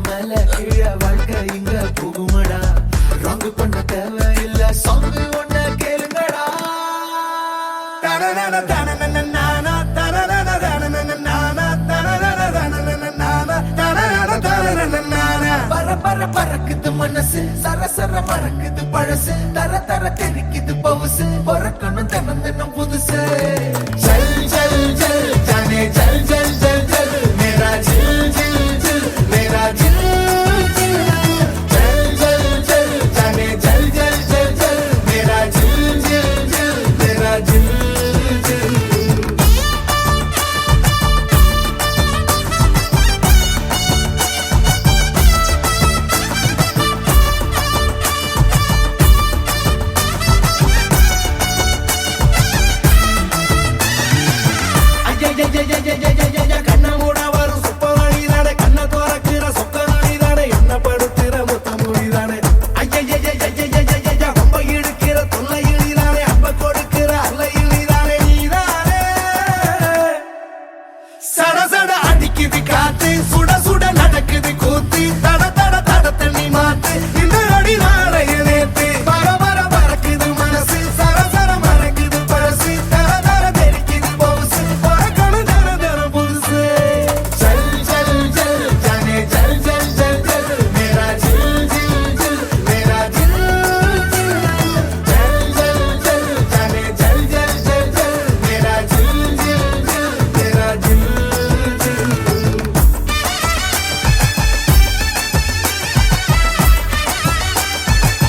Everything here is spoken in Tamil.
மேல கீழ வாழ்க்கை இங்க போகுமடா ராங்கு பண்ண தேவையில்ல சாமி ஒண்ண கேளுங்கடா தனனன தனனன நானா தனனன தனனன நானா தனனன தனனன நானா தனனன தனனன நானா பறக்குது மனசு சரசர மறக்குது பழசு தர தர தெரிக்குது பவுசு பறக்கணும் தினம் தினம் புதுசு ஜல் ஜல் ஜல் ஜானே ஜல் ஜல் ஜல் ஜல் மேரா ஜில்